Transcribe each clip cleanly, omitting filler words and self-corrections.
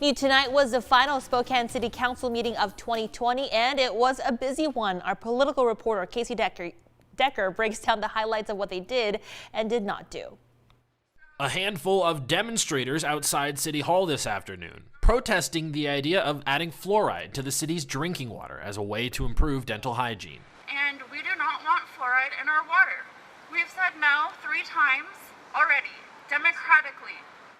Tonight was the final Spokane City Council meeting of 2020, and it was a busy one. Our political reporter, Casey Decker, breaks down the highlights of what they did and did not do. A handful of demonstrators outside City Hall this afternoon, protesting the idea of adding fluoride to the city's drinking water as a way to improve dental hygiene. And we do not want fluoride in our water. We've said no 3 times already, democratically.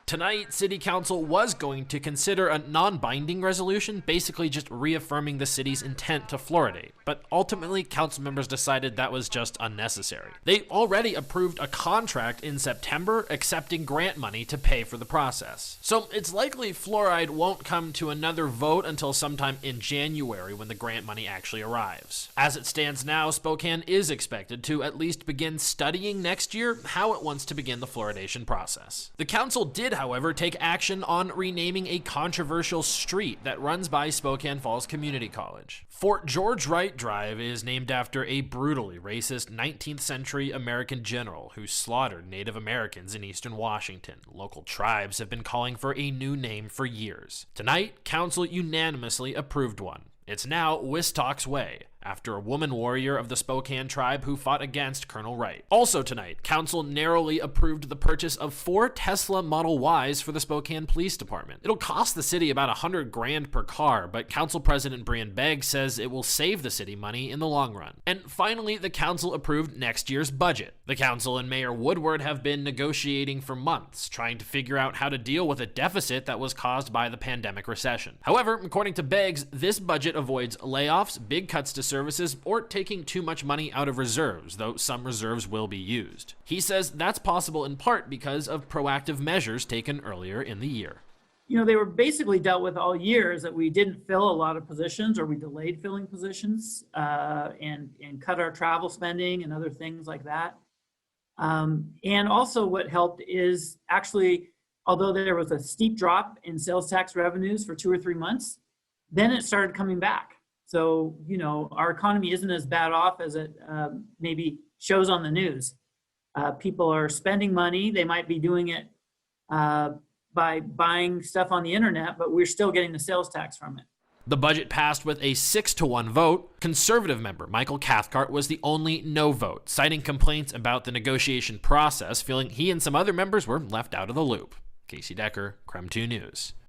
Tonight, City Council was going to consider a non-binding resolution, basically just reaffirming the city's intent to fluoridate. But ultimately, council members decided that was just unnecessary. They already approved a contract in September, accepting grant money to pay for the process. So it's likely fluoride won't come to another vote until sometime in January when the grant money actually arrives. As it stands now, Spokane is expected to at least begin studying next year how it wants to begin the fluoridation process. The council did, however, take action on renaming a controversial street that runs by Spokane Falls Community College. Fort George Wright Drive is named after a brutally racist 19th century American general who slaughtered Native Americans in eastern Washington. Local tribes have been calling for a new name for years. Tonight, council unanimously approved one. It's now Wistocks Way, after a woman warrior of the Spokane tribe who fought against Colonel Wright. Also tonight, council narrowly approved the purchase of 4 Tesla Model Ys for the Spokane Police Department. It'll cost the city about $100,000 per car, but Council President Brian Begg says it will save the city money in the long run. And finally, the council approved next year's budget. The council and Mayor Woodward have been negotiating for months, trying to figure out how to deal with a deficit that was caused by the pandemic recession. However, according to Beggs, this budget avoids layoffs, big cuts to services, or taking too much money out of reserves, though some reserves will be used. He says that's possible in part because of proactive measures taken earlier in the year. You know, they were basically dealt with all years that we didn't fill a lot of positions, or we delayed filling positions and cut our travel spending and other things like that. And also what helped is actually, although there was a steep drop in sales tax revenues for 2 or 3 months, then it started coming back. So, you know, our economy isn't as bad off as it maybe shows on the news. People are spending money. They might be doing it by buying stuff on the internet, but we're still getting the sales tax from it. The budget passed with a 6-1 vote. Conservative member Michael Cathcart was the only no vote, citing complaints about the negotiation process, feeling he and some other members were left out of the loop. Casey Decker, KREM 2 News.